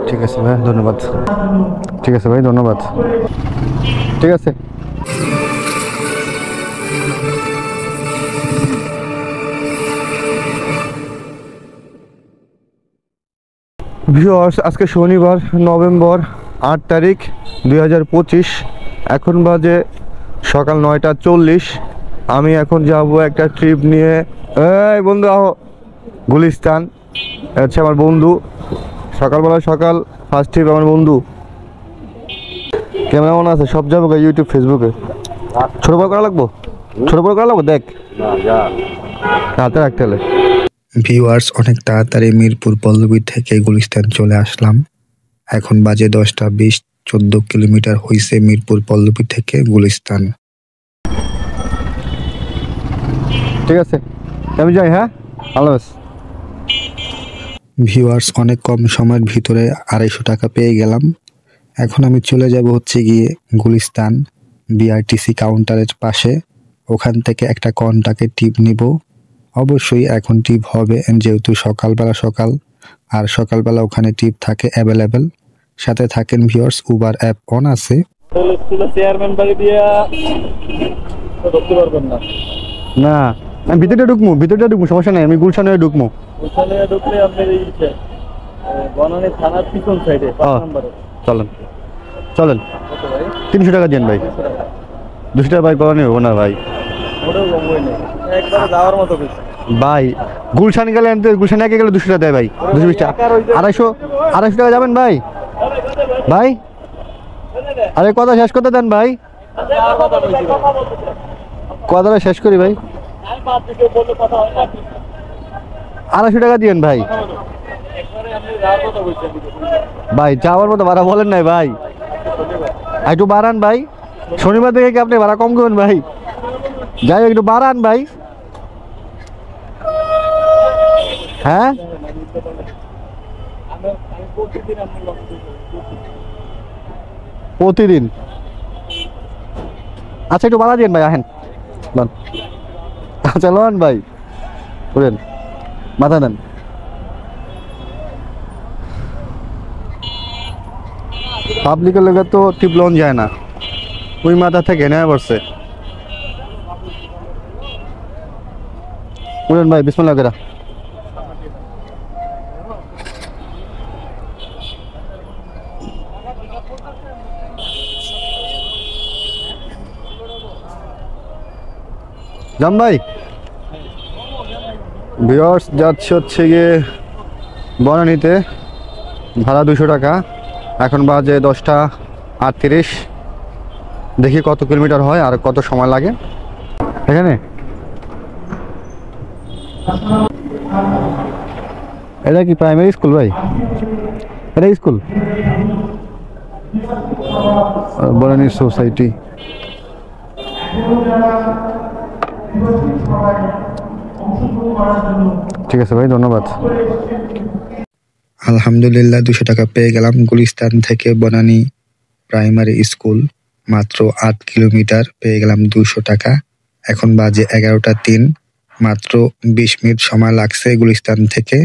ঠিক আছে ভাই, ধন্যবাদ। ঠিক আছে ভাই, ধন্যবাদ। ঠিক আছে। ভিউয়ার্স, আজকে শনিবার নভেম্বর 8 তারিখ 2025। এখন বাজে সকাল 9:40। আমি এখন যাব একটা ট্রিপ নিয়ে। এই বন্ধু আহো, গুলিস্তান। হচ্ছে আমার বন্ধু, সকালবেলা ফার্স্ট ট্রিপ আমার বন্ধু। ক্যামেরা মনে আছে, সব যাবো ইউটিউব ফেসবুকে। ছোট বড় করা লাগবো, ছোট বড় করা লাগবো, দেখ হাতে রাখতে হলে। ভিউয়ার্স, অনেক তাড়াতাড়ি মিরপুর পল্লবী থেকে গুলিস্তান চলে আসলাম। এখন বাজে 10টা 20, 14 কিলোমিটার হয়েছে মিরপুর পল্লবী থেকে গুলিস্তান। ঠিক আছে, আমি যাই। হ্যাঁ, আল্লাহ হাফেজ। ভিউয়ার্স, অনেক কম সময়ের ভিতরে 250 টাকা পেয়ে গেলাম। এখন আমি চলে যাব হচ্ছে গিয়ে গুলিস্তান বিআরটিসি কাউন্টারের পাশে। ওখান থেকে একটা কন্টাক্টে টিপ নিব। অবশ্যই এখন টিপ হবে, যেহেতু সকালবেলা আর সকালবেলা ওখানে টিপ থাকে অ্যাভেলেবেল। সাথে থাকেন ভিউয়ার্স, উবার অ্যাপ অন আছে। চেয়ারম্যান বাড়ি দিয়া ঢুকতে পারবেন না। না, আমি ভিতরে ঢুকবো, সমস্যা নাই, আমি গুলশান হয়ে ঢুকবো। গুলশানে ঢুকলে আপনার এই বনানী থানার পিছন সাইডে 5 নম্বরে। চলেন 300 টাকা দেন ভাই। 200 টাকা ভাই পাওয়া নেব না ভাই, ওটাও কমই নেই, একবারে যাওয়ার মতো কিছু ভাই। গুলশান গেলে গুলশান একে গেলে 200 টাকা দেয় ভাই, 220 টাকা। 250 টাকা যাবেন ভাই। ভাই আরে কথা শেষ করতে দেন ভাই, কথাটা শেষ করি ভাই। 250 টাকা দিয়েন ভাই। ভাই যাওয়ার মতো ভাড়া বলেন নাই ভাই, একটু বাড়ান ভাই। শনিবার থেকে কি আপনি ভাড়া কম করবেন ভাই? যাই একটু বাড়ান ভাই। হ্যাঁ, প্রতিদিন। আচ্ছা একটু বাড়া দিন ভাই, আহেন। আচ্ছা লোন ভাই, করেন, মাথা দেন। পাবলিকের লোকের তো টিপ লোন যায় না, ওই মাথা থেকে নেওয়া পড়ছে। বলেন ভাই, বিসমিল্লাহ করে। যাম ভাই। ভিউয়ার্স, যাচ্ছে হচ্ছে গিয়ে বনানীতে, ভাড়া 200 টাকা। এখন বাজে 10:38। দেখি কত কিলোমিটার হয় আর কত সময় লাগে এখানে। এটা কি প্রাইমারি স্কুল ভাই? এটা স্কুল বনানী সোসাইটি। ঠিক আছে ভাই, ধন্যবাদ। আলহামদুলিল্লাহ, 200 টাকা পেয়ে গেলাম। গুলিস্তান থেকে বনানী প্রাইমারি স্কুল মাত্র 8 কিলোমিটার, পেয়ে গেলাম 200 টাকা। এখন বাজে 11টা 3, মাত্র 20 মিনিট সময় লাগছে গুলিস্তান থেকে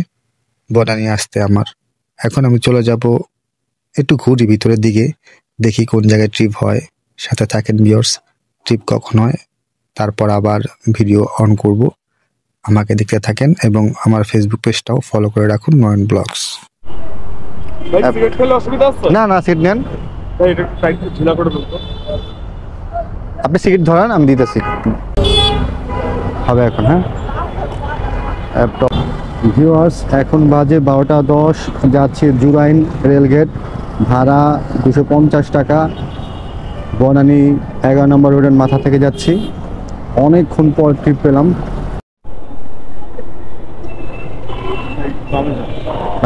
বনানী আসতে আমার। এখন আমি চলে যাব একটু ঘুরি ভিতরের দিকে, দেখি কোন জায়গায় ট্রিপ হয়। সাথে থাকেন ভিউয়ার্স, ট্রিপ কখন হয় তারপর আবার ভিডিও অন করব। আমাকে দেখতে থাকেন এবং আমার ফেসবুক পেজটাও ফলো করে রাখুন, নয়ন ব্লগস। না না, সিট নেন আপনি, সিট ধরান, আমি দিতেছি হবে এখন। হ্যাঁ, ভিউয়ার্স, এখন বাজে 12:10। যাচ্ছে জুরাইন রেলগেট, ভাড়া 250 টাকা। বনানী 11 নম্বর রোডের মাথা থেকে যাচ্ছি। অনেকক্ষণ পর ট্রিপ পেলাম।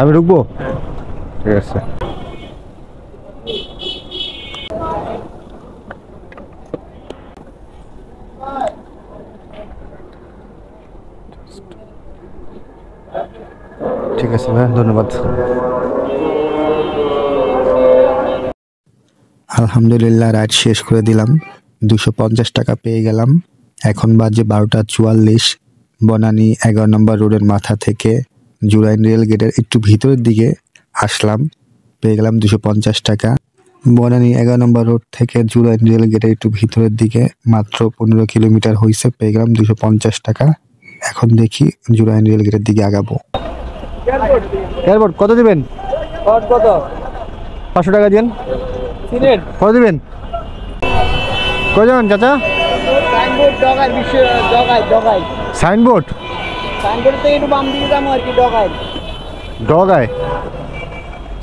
আমি ঢুকবো? ঠিক আছে। ঠিক আছে ভাই, ধন্যবাদ। আলহামদুলিল্লাহ, রাইড শেষ করে দিলাম। 250 টাকা পেয়ে গেলাম। এখন বাজে 12:44। বনানী 11 নম্বর রোডের মাথা থেকে জুরাইন রেল গেটের একটু ভিতরের দিকে আসলাম। পেয়ে গেলাম 250 টাকা। বনানী 11 নম্বর রোড থেকে জুরাইন রেল গেটের একটু ভিতরের দিকে মাত্র 15 কিলোমিটার হয়েছে, পেয়ে গেলাম 250 টাকা। এখন দেখি জুরাইন রেল গেটের দিকে আগাবো। এয়ারপোর্ট কত দিবেন? কত 500 টাকা দিন। সিলেট কত দিবেন? কয়জন চাচা? সাইনবোর্ড ডগাই বিশ্ব ডগাই সাইনবোর্ড সাইনবোর্ড থেকে একটু বাম দিকে যাবো আর কি ডগাই ডগায়।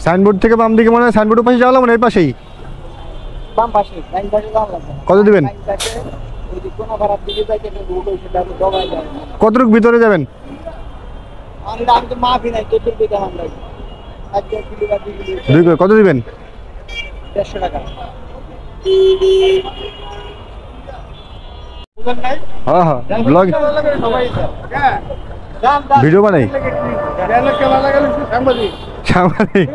সাইনবোর্ড থেকে বাম দিকে মনে হয় সাইনবোর্ডের পাশে যাওয়া লাগবে না, এই পাশেই। বাম পাশে ডাইন পাশে যাওয়া লাগবে না। কত দিবেন? ডাইন পাশে ওই যে কোনা ভাড়ার দিকে যাইতে একটা রোড হইছে তারপর ডগাই যায়। কতটুকু ভিতরে যাবেন? আমি তো মাফি নাই তোর দিকে নাম লাগে 1 কিলো বা 2 কিলো 2 কিলো কত দিবেন? 150 টাকা। বুঝেন নাই? হ্যাঁ হ্যাঁ ব্লগ সবাই হ্যাঁ ভিডিও বানাই। খেলা লাগালে সাংবাদিক সাংবাদিক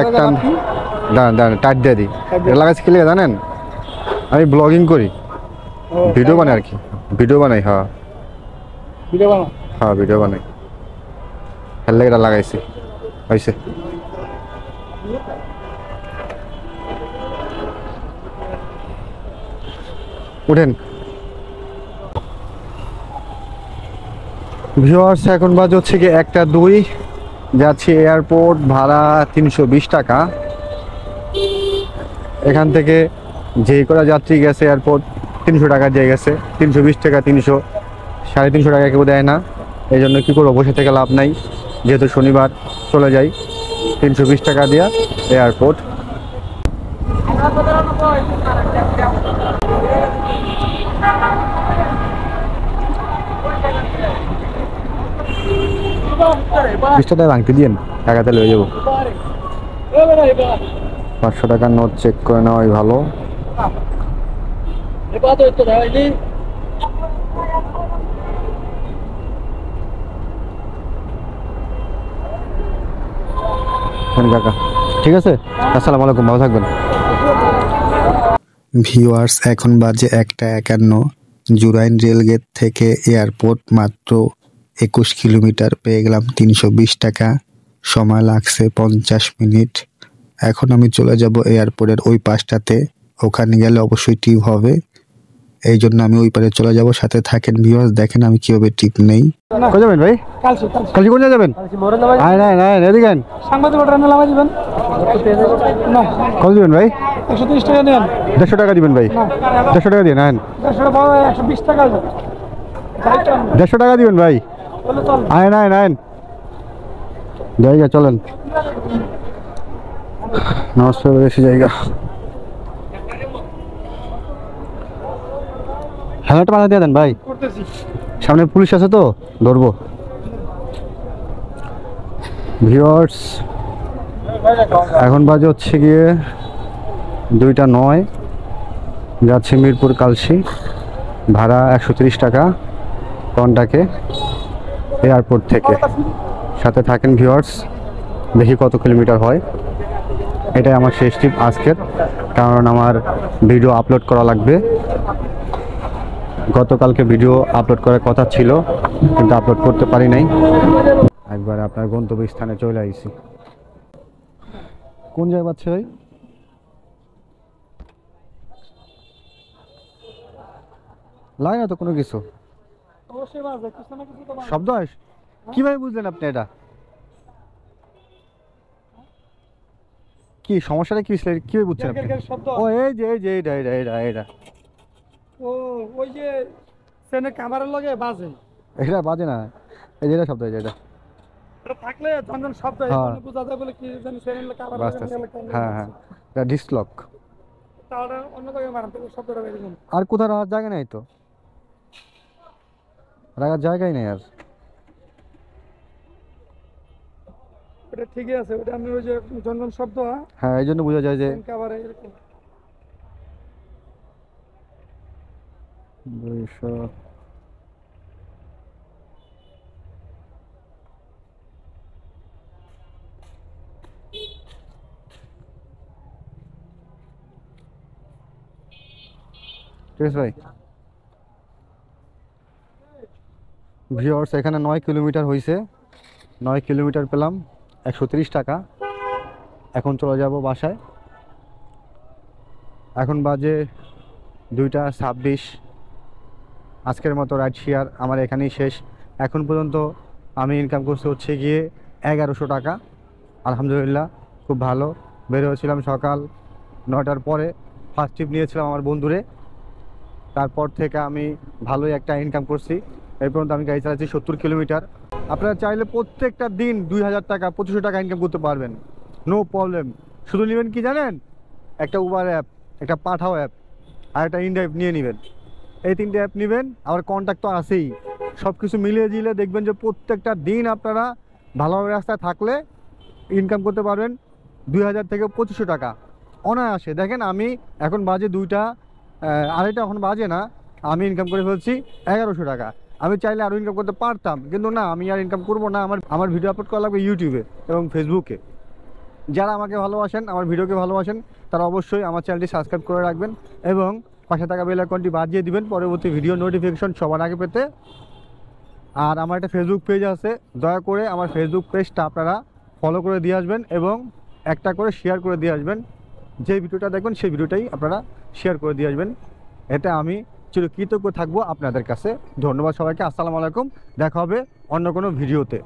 একটা দাঁড়ান দাঁড়ান টাইট দিয়ে দিই। এটা লাগাচ্ছি কি লেগে জানেন? আমি ব্লগিং করি, ভিডিও বানাই আর কি। ভিডিও বানাই, হ্যাঁ ভিডিও বানাও। হ্যাঁ ভিডিও বানাই। হেল এটা লাগাইছি হয়েছে। উঠেন ভিউয়ার্স, এখন বাজে হচ্ছে কি 1টা 2, যাচ্ছি এয়ারপোর্ট, ভাড়া 320 টাকা। এখান থেকে যে করা যাত্রী গেছে এয়ারপোর্ট 300 টাকা দিয়ে গেছে, 320 টাকা 300, 350 টাকা কেউ দেয় না। এই জন্য কী করবো, বসে থেকে লাভ নাই, যেহেতু শনিবার চলে যাই। 320 টাকা দিয়া এয়ারপোর্ট। টাকা ভাঙতে দিয়েন, টাকাতে লয়ে যাবো। 500 টাকার নোট চেক করে নেওয়াই ভালো। কাকা ঠিক আছে, আসসালামু আলাইকুম, ভালো থাকবেন। ভিউয়ার্স, এখন বাজে 1টা 51। জুরাইন রেলগেট থেকে এয়ারপোর্ট মাত্র 21 কিলোমিটার, পেয়ে গেলাম 320 টাকা। সময় লাগছে 50 মিনিট। এখন আমি চলে যাব এয়ারপোর্টের ওই পাশটাতে, ওখানে গেলে অবশ্যই টিপ হবে, এই জন্য আমি ওই পারে চলে যাব। সাথে থাকেন ভিউয়ার্স, দেখেন আমি কিভাবে টিপ নেই। কই যাবেন ভাই? কালকে কোন যাবেন? আয় না না এদিকে আন। সাংবাদিক ওটা নামাই দিবেন না। কত দিবেন ভাই? 130 টাকা দেন। 150 টাকা দিবেন ভাই? 150 টাকা দিয়ে নেন। 120 টাকা দেন। 150 টাকা দিবেন ভাই? আয় না না জায়গা চলেন। নমস্কার, বেশি জায়গা। হেলমেট বাধা দিয়ে দেন ভাই, সামনে পুলিশ আছে তো ধরবো। ভিউয়ার্স, এখন বাজে হচ্ছে গিয়ে 2টা 9, যাচ্ছে মিরপুর কালশি, ভাড়া 130 টাকা ঘন্টাকে এয়ারপোর্ট থেকে। সাথে থাকেন ভিউয়ার্স, দেখি কত কিলোমিটার হয়। এটাই আমার শেষ ট্রিপ আজকের, কারণ আমার ভিডিও আপলোড করা লাগবে। গতকালকে ভিডিও আপলোড করার কথা ছিল, কিন্তু আপলোড করতে পারি নাই। একবার আপনার গন্তব্যস্থানে চলে আইছি। কোন জায়গায় পাচ্ছে ভাই? লাগে না তো কোনো কিছু, শব্দ হয়। কিভাবে বুঝলেন আপনি এটা? কি সমস্যাটা কি ছিল, কিভাবে বুঝছেন আপনি? ও এই যে এই যে এইটা এইটা এইটা এইটা ও ওই যে সেনে ক্যামেরার লগে বাজে, এটা বাজে না, এই যে এটা শব্দ, এই যে এটা এটা থাকলে যখন শব্দ হ্যাঁ। এখানে বোঝা যায় বলে কি জানি সেনের ক্যামেরা বাজতে আছে। হ্যাঁ হ্যাঁ, এটা ডিসলক। তাহলে অন্য জায়গায় মারান তো শব্দটা বের করুন। আর কোথাও রাখার জায়গা নেই তো, রাখার জায়গাই নেই আর। এটা ঠিকই আছে, ওটা আমি ওই যে ঝনঝন শব্দ হ্যাঁ, এই জন্য বোঝা যায় যে ক্যামেরা এরকম 200। ঠিক আছে ভাই। ভিউয়ার্স, এখানে 9 কিলোমিটার হয়েছে, 9 কিলোমিটার পেলাম 130 টাকা। এখন চলে যাব বাসায়। এখন বাজে 2:26। আজকের মতো রাইড শেয়ার আমার এখানেই শেষ। এখন পর্যন্ত আমি ইনকাম করতে হচ্ছে গিয়ে 1100 টাকা। আলহামদুলিল্লাহ, খুব ভালো। বের হয়েছিলাম সকাল 9টার পরে, ফার্স্ট ট্রিপ নিয়েছিলাম আমার বন্ধুরে। তারপর থেকে আমি ভালোই একটা ইনকাম করছি। এই পর্যন্ত আমি গাড়ি চালাচ্ছি 70 কিলোমিটার। আপনারা চাইলে প্রত্যেকটা দিন 2000 টাকা 2500 টাকা ইনকাম করতে পারবেন, নো প্রবলেম। শুধু নেবেন কি জানেন, একটা উবার অ্যাপ, একটা পাঠাও অ্যাপ, আর একটা ইনড্রাইভ নিয়ে নেবেন। এই 3টে অ্যাপ নেবেন, আবার কন্ট্যাক্ট তো আছেই। সব কিছু মিলিয়ে দিলে দেখবেন যে প্রত্যেকটা দিন আপনারা ভালোভাবে রাস্তায় থাকলে ইনকাম করতে পারবেন 2000 থেকে 2500 টাকা অনায়াসে। দেখেন আমি এখন বাজে 2টা 2:30, এখন বাজে না, আমি ইনকাম করে ফেলছি 1100 টাকা। আমি চাইলে আরও ইনকাম করতে পারতাম, কিন্তু না, আমি আর ইনকাম করবো না। আমার ভিডিও আপলোড করা লাগবে ইউটিউবে এবং ফেসবুকে। যারা আমাকে ভালোবাসেন, আমার ভিডিওকে ভালোবাসেন, তারা অবশ্যই আমার চ্যানেলটি সাবস্ক্রাইব করে রাখবেন এবং পাশে থাকা বেল আইকনটি বাজিয়ে দিবেন পরবর্তী ভিডিও নোটিফিকেশন সবার আগে পেতে। আর আমার একটা ফেসবুক পেজ আছে, দয়া করে আমার ফেসবুক পেজটা আপনারা ফলো করে দিয়ে আসবেন এবং একটা করে শেয়ার করে দিয়ে আসবেন। যে ভিডিওটা দেখবেন সেই ভিডিওটাই আপনারা শেয়ার করে দিয়ে আসবেন। এতে আমি চিরকৃতজ্ঞ থাকবো আপনাদের কাছে। ধন্যবাদ সবাইকে। আসসালামু আলাইকুম। দেখা হবে অন্য কোনো ভিডিওতে।